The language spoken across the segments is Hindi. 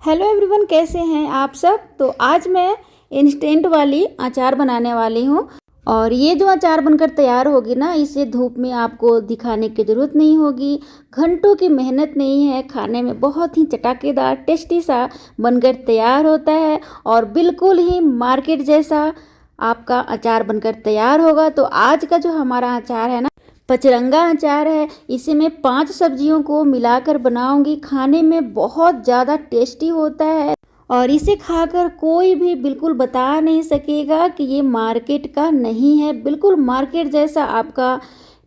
हेलो एवरीवन, कैसे हैं आप सब। तो आज मैं इंस्टेंट वाली अचार बनाने वाली हूँ। और ये जो अचार बनकर तैयार होगी ना, इसे धूप में आपको दिखाने की ज़रूरत नहीं होगी। घंटों की मेहनत नहीं है, खाने में बहुत ही चटाकेदार टेस्टी सा बनकर तैयार होता है और बिल्कुल ही मार्केट जैसा आपका अचार बनकर तैयार होगा। तो आज का जो हमारा अचार है ना, पचरंगा अचार है। इसे मैं 5 सब्जियों को मिलाकर बनाऊंगी। खाने में बहुत ज़्यादा टेस्टी होता है और इसे खाकर कोई भी बिल्कुल बता नहीं सकेगा कि ये मार्केट का नहीं है। बिल्कुल मार्केट जैसा आपका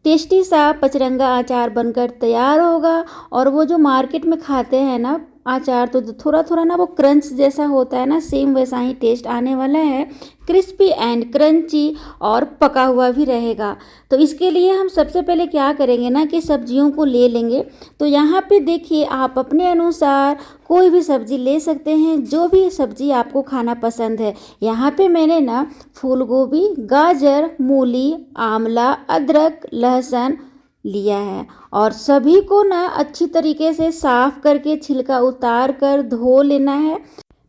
टेस्टी सा पचरंगा अचार बनकर तैयार होगा। और वो जो मार्केट में खाते हैं ना अचार, तो थोड़ा थोड़ा ना वो क्रंच जैसा होता है ना, सेम वैसा ही टेस्ट आने वाला है। क्रिस्पी एंड क्रंची और पका हुआ भी रहेगा। तो इसके लिए हम सबसे पहले क्या करेंगे ना कि सब्जियों को ले लेंगे। तो यहाँ पे देखिए, आप अपने अनुसार कोई भी सब्जी ले सकते हैं, जो भी सब्जी आपको खाना पसंद है। यहाँ पे मैंने ना फूल गोभी, गाजर, मूली, आंवला, अदरक, लहसुन लिया है। और सभी को ना अच्छी तरीके से साफ करके छिलका उतार कर धो लेना है।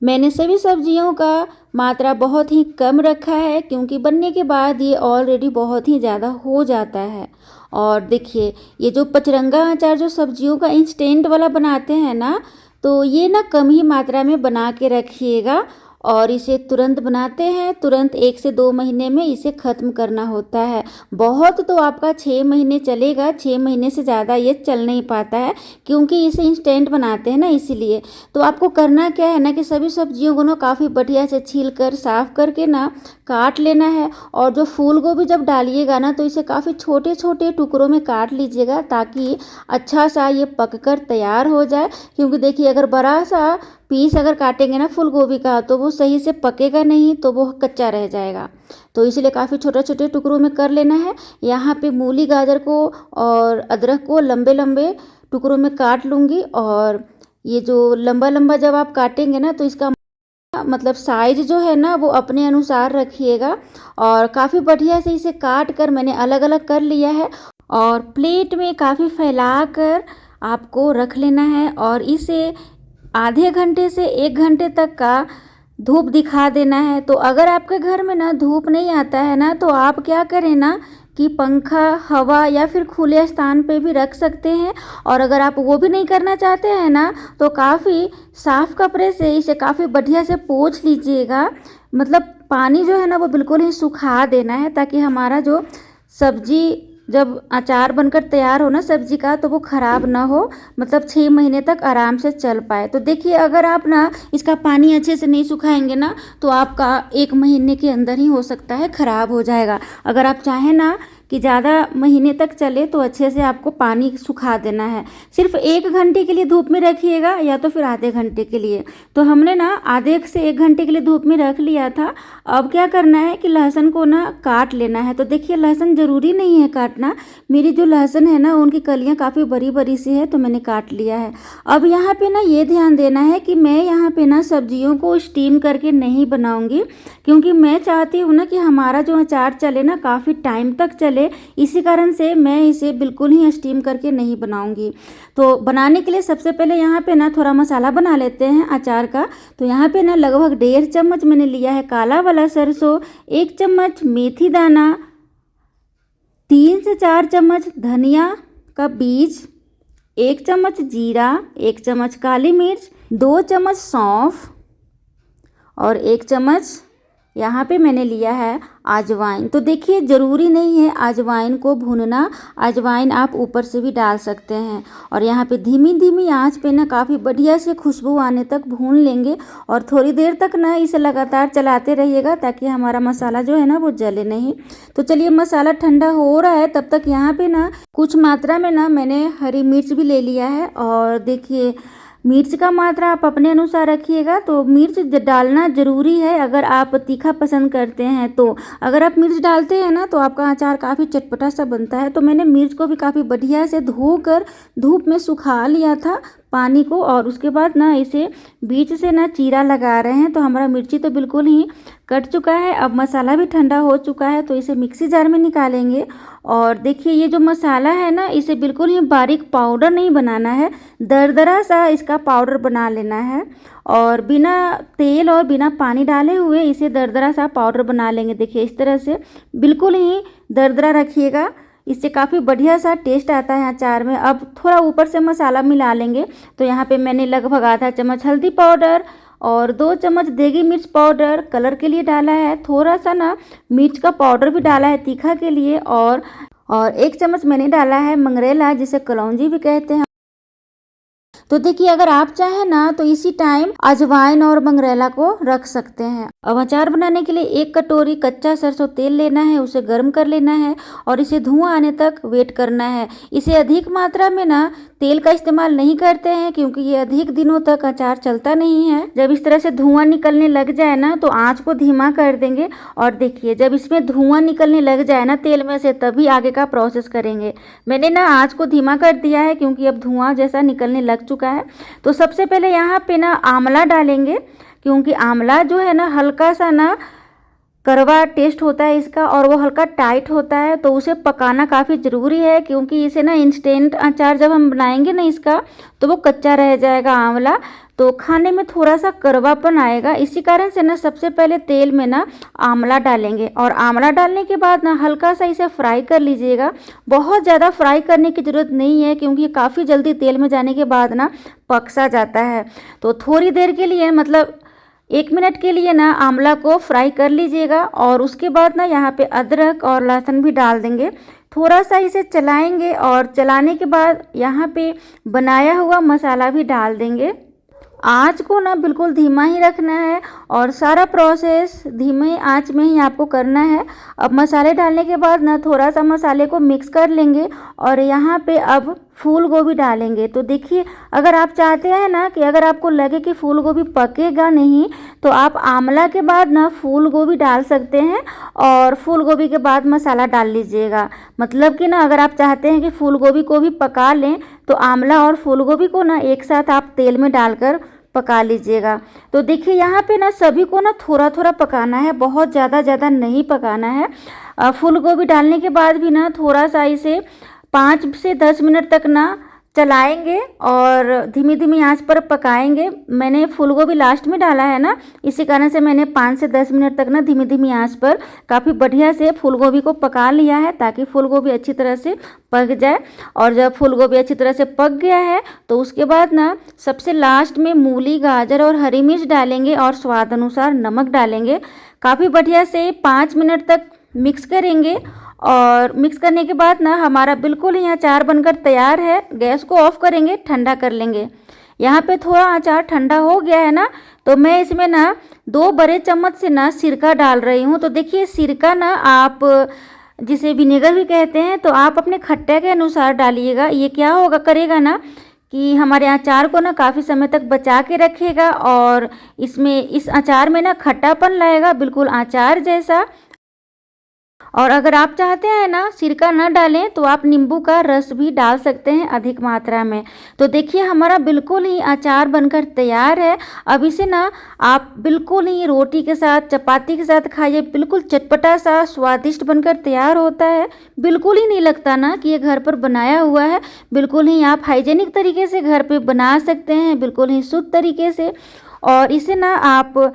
मैंने सभी सब्जियों का मात्रा बहुत ही कम रखा है, क्योंकि बनने के बाद ये ऑलरेडी बहुत ही ज़्यादा हो जाता है। और देखिए, ये जो पचरंगा अचार जो सब्जियों का इंस्टेंट वाला बनाते हैं ना, तो ये ना कम ही मात्रा में बना के रखिएगा। और इसे तुरंत बनाते हैं, तुरंत 1 से 2 महीने में इसे ख़त्म करना होता है। बहुत तो आपका 6 महीने चलेगा, 6 महीने से ज़्यादा ये चल नहीं पाता है, क्योंकि इसे इंस्टेंट बनाते हैं ना, इसीलिए। तो आपको करना क्या है ना कि सभी सब्जियों को ना काफ़ी बढ़िया से छील कर साफ़ करके ना काट लेना है। और जो फूल गोभी जब डालिएगा ना, तो इसे काफ़ी छोटे छोटे टुकड़ों में काट लीजिएगा, ताकि अच्छा सा ये पक कर तैयार हो जाए। क्योंकि देखिए, अगर बड़ा सा पीस अगर काटेंगे ना फूल गोभी का, तो वो सही से पकेगा नहीं, तो वो कच्चा रह जाएगा। तो इसलिए काफ़ी छोटे छोटे टुकड़ों में कर लेना है। यहाँ पे मूली, गाजर को और अदरक को लंबे लंबे टुकड़ों में काट लूँगी। और ये जो लंबा लंबा जब आप काटेंगे ना, तो इसका मतलब साइज जो है ना, वो अपने अनुसार रखिएगा। और काफ़ी बढ़िया से इसे काट कर मैंने अलग अलग कर लिया है। और प्लेट में काफ़ी फैला कर आपको रख लेना है। और इसे आधे घंटे से 1 घंटे तक का धूप दिखा देना है। तो अगर आपके घर में ना धूप नहीं आता है ना, तो आप क्या करें ना कि पंखा, हवा या फिर खुले स्थान पे भी रख सकते हैं। और अगर आप वो भी नहीं करना चाहते हैं ना, तो काफ़ी साफ़ कपड़े से इसे काफ़ी बढ़िया से पोंछ लीजिएगा। मतलब पानी जो है ना, वो बिल्कुल ही सुखा देना है, ताकि हमारा जो सब्जी जब अचार बनकर तैयार हो ना सब्जी का, तो वो ख़राब ना हो, मतलब 6 महीने तक आराम से चल पाए। तो देखिए, अगर आप ना इसका पानी अच्छे से नहीं सुखाएंगे ना, तो आपका 1 महीने के अंदर ही हो सकता है ख़राब हो जाएगा। अगर आप चाहें ना कि ज़्यादा महीने तक चले, तो अच्छे से आपको पानी सुखा देना है। सिर्फ 1 घंटे के लिए धूप में रखिएगा, या तो फिर आधे घंटे के लिए। तो हमने ना आधे से 1 घंटे के लिए धूप में रख लिया था। अब क्या करना है कि लहसुन को ना काट लेना है। तो देखिए, लहसुन ज़रूरी नहीं है काटना। मेरी जो लहसुन है ना, उनकी कलियां काफ़ी बड़ी बड़ी सी है, तो मैंने काट लिया है। अब यहाँ पे ना ये ध्यान देना है कि मैं यहाँ पे ना सब्जियों को स्टीम करके नहीं बनाऊँगी, क्योंकि मैं चाहती हूँ ना कि हमारा जो अचार चले ना, काफ़ी टाइम तक चले। इसी कारण से मैं इसे बिल्कुल ही स्टीम करके नहीं बनाऊंगी। तो बनाने के लिए सबसे पहले यहाँ पे ना थोड़ा मसाला बना लेते हैं अचार का। तो यहाँ पे ना लगभग 1.5 चम्मच मैंने लिया है काला वाला सरसों, 1 चम्मच मेथी दाना, 3 से 4 चम्मच धनिया का बीज, 1 चम्मच जीरा, 1 चम्मच काली मिर्च, 2 चम्मच सौंफ और 1 चम्मच यहाँ पे मैंने लिया है अजवाइन। तो देखिए, ज़रूरी नहीं है अजवाइन को भूनना, अजवाइन आप ऊपर से भी डाल सकते हैं। और यहाँ पे धीमी धीमी आंच पे ना काफ़ी बढ़िया से खुशबू आने तक भून लेंगे। और थोड़ी देर तक ना इसे लगातार चलाते रहिएगा, ताकि हमारा मसाला जो है ना, वो जले नहीं। तो चलिए, मसाला ठंडा हो रहा है, तब तक यहाँ पे ना कुछ मात्रा में ना मैंने हरी मिर्च भी ले लिया है। और देखिए, मिर्च का मात्रा आप अपने अनुसार रखिएगा। तो मिर्च डालना ज़रूरी है अगर आप तीखा पसंद करते हैं। तो अगर आप मिर्च डालते हैं ना, तो आपका अचार काफ़ी चटपटा सा बनता है। तो मैंने मिर्च को भी काफ़ी बढ़िया से धोकर धूप में सुखा लिया था पानी को। और उसके बाद ना इसे बीच से ना चीरा लगा रहे हैं। तो हमारा मिर्ची तो बिल्कुल ही कट चुका है। अब मसाला भी ठंडा हो चुका है, तो इसे मिक्सी जार में निकालेंगे। और देखिए ये जो मसाला है ना, इसे बिल्कुल ही बारीक पाउडर नहीं बनाना है, दरदरा सा इसका पाउडर बना लेना है। और बिना तेल और बिना पानी डाले हुए इसे दरदरा सा पाउडर बना लेंगे। देखिए इस तरह से बिल्कुल ही दरदरा रखिएगा, इससे काफ़ी बढ़िया सा टेस्ट आता है अचार में। अब थोड़ा ऊपर से मसाला मिला लेंगे। तो यहाँ पे मैंने लगभग आधा चम्मच हल्दी पाउडर और 2 चम्मच देगी मिर्च पाउडर कलर के लिए डाला है। थोड़ा सा ना मिर्च का पाउडर भी डाला है तीखा के लिए। और 1 चम्मच मैंने डाला है मंगरेला, जिसे कलौंजी भी कहते हैं। तो देखिए अगर आप चाहें ना तो इसी टाइम अजवाइन और मंगरेला को रख सकते हैं। अब अचार बनाने के लिए 1 कटोरी कच्चा सरसों तेल लेना है, उसे गर्म कर लेना है और इसे धुआं आने तक वेट करना है। इसे अधिक मात्रा में ना तेल का इस्तेमाल नहीं करते हैं, क्योंकि ये अधिक दिनों तक अचार चलता नहीं है। जब इस तरह से धुआं निकलने लग जाए ना तो आंच को धीमा कर देंगे। और देखिए जब इसमें धुआं निकलने लग जाए ना तेल में से, तभी आगे का प्रोसेस करेंगे। मैंने ना आंच को धीमा कर दिया है, क्योंकि अब धुआं जैसा निकलने लग चुका है। तो सबसे पहले यहाँ पे ना आंवला डालेंगे, क्योंकि आंवला जो है ना हल्का सा ना कड़वा टेस्ट होता है इसका, और वो हल्का टाइट होता है, तो उसे पकाना काफ़ी ज़रूरी है। क्योंकि इसे ना इंस्टेंट अचार जब हम बनाएंगे ना इसका, तो वो कच्चा रह जाएगा आंवला, तो खाने में थोड़ा सा कड़वापन आएगा। इसी कारण से ना सबसे पहले तेल में ना आंवला डालेंगे। और आंवला डालने के बाद ना हल्का सा इसे फ्राई कर लीजिएगा। बहुत ज़्यादा फ्राई करने की ज़रूरत नहीं है, क्योंकि ये काफ़ी जल्दी तेल में जाने के बाद ना पक सा जाता है। तो थोड़ी देर के लिए, मतलब 1 मिनट के लिए ना आंवला को फ्राई कर लीजिएगा। और उसके बाद ना यहाँ पे अदरक और लहसुन भी डाल देंगे। थोड़ा सा इसे चलाएंगे और चलाने के बाद यहाँ पे बनाया हुआ मसाला भी डाल देंगे। आँच को ना बिल्कुल धीमा ही रखना है और सारा प्रोसेस धीमे आंच में ही आपको करना है। अब मसाले डालने के बाद ना थोड़ा सा मसाले को मिक्स कर लेंगे और यहाँ पे अब फूल गोभी डालेंगे। तो देखिए अगर आप चाहते हैं ना कि अगर आपको लगे कि फूल गोभी पकेगा नहीं, तो आप आंवला के बाद ना फूल गोभी डाल सकते हैं और फूल गोभी के बाद मसाला डाल लीजिएगा। मतलब कि ना अगर आप चाहते हैं कि फूल गोभी को भी पका लें, तो आंवला और फूल गोभी को ना एक साथ आप तेल में डालकर पका लीजिएगा। तो देखिए यहाँ पे ना सभी को ना थोड़ा थोड़ा पकाना है, बहुत ज़्यादा नहीं पकाना है। फूल गोभी डालने के बाद भी ना थोड़ा सा इसे 5 से 10 मिनट तक ना चलाएंगे और धीमी धीमी आंच पर पकाएंगे। मैंने फूल गोभी लास्ट में डाला है ना, इसी कारण से मैंने 5 से 10 मिनट तक ना धीमी धीमी आंच पर काफ़ी बढ़िया से फूल गोभी को पका लिया है, ताकि फूल गोभी अच्छी तरह से पक जाए। और जब फूल गोभी अच्छी तरह से पक गया है, तो उसके बाद ना सबसे लास्ट में मूली, गाजर और हरी मिर्च डालेंगे और स्वाद अनुसार नमक डालेंगे। काफ़ी बढ़िया से 5 मिनट तक मिक्स करेंगे। और मिक्स करने के बाद ना हमारा बिल्कुल ही अचार बनकर तैयार है। गैस को ऑफ करेंगे, ठंडा कर लेंगे। यहाँ पे थोड़ा अचार ठंडा हो गया है ना, तो मैं इसमें ना 2 बड़े चम्मच से ना सिरका डाल रही हूँ। तो देखिए सिरका ना आप जिसे विनेगर भी कहते हैं, तो आप अपने खट्टे के अनुसार डालिएगा। ये क्या होगा करेगा ना कि हमारे अचार को ना काफ़ी समय तक बचा के रखेगा और इस अचार में ना खट्टापन लाएगा, बिल्कुल अचार जैसा। और अगर आप चाहते हैं ना सिरका न डालें, तो आप नींबू का रस भी डाल सकते हैं अधिक मात्रा में। तो देखिए हमारा बिल्कुल ही अचार बनकर तैयार है। अब इसे ना आप बिल्कुल ही रोटी के साथ, चपाती के साथ खाइए। बिल्कुल चटपटा सा स्वादिष्ट बनकर तैयार होता है। बिल्कुल ही नहीं लगता ना कि ये घर पर बनाया हुआ है। बिल्कुल ही आप हाइजेनिक तरीके से घर पर बना सकते हैं, बिल्कुल ही शुद्ध तरीके से। और इसे ना आप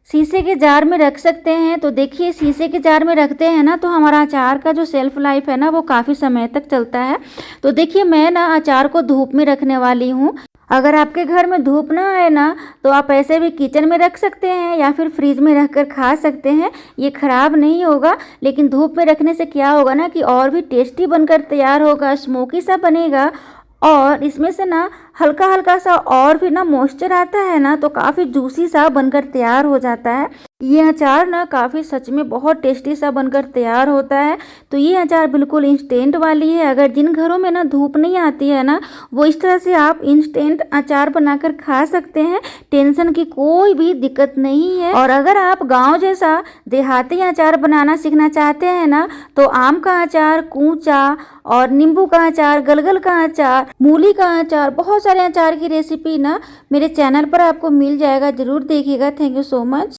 शीशे के जार में रख सकते हैं। तो देखिए शीशे के जार में रखते हैं ना, तो हमारा अचार का जो सेल्फ लाइफ है ना, वो काफ़ी समय तक चलता है। तो देखिए मैं ना अचार को धूप में रखने वाली हूँ। अगर आपके घर में धूप ना है ना, तो आप ऐसे भी किचन में रख सकते हैं या फिर फ्रिज में रख कर खा सकते हैं। ये ख़राब नहीं होगा, लेकिन धूप में रखने से क्या होगा ना कि और भी टेस्टी बनकर तैयार होगा, स्मोकी सा बनेगा। और इसमें से ना हल्का हल्का सा और भी ना मॉइस्चर आता है ना, तो काफ़ी जूसी सा बनकर तैयार हो जाता है। ये अचार ना काफ़ी सच में बहुत टेस्टी सा बनकर तैयार होता है। तो ये अचार बिल्कुल इंस्टेंट वाली है। अगर जिन घरों में ना धूप नहीं आती है ना, वो इस तरह से आप इंस्टेंट अचार बनाकर खा सकते हैं। टेंशन की कोई भी दिक्कत नहीं है। और अगर आप गांव जैसा देहाती अचार बनाना सीखना चाहते हैं ना, तो आम का अचार, कूचा और नींबू का अचार, गलगल का अचार, मूली का अचार, बहुत सारे अचार की रेसिपी ना मेरे चैनल पर आपको मिल जाएगा। ज़रूर देखिएगा। Thank you so much.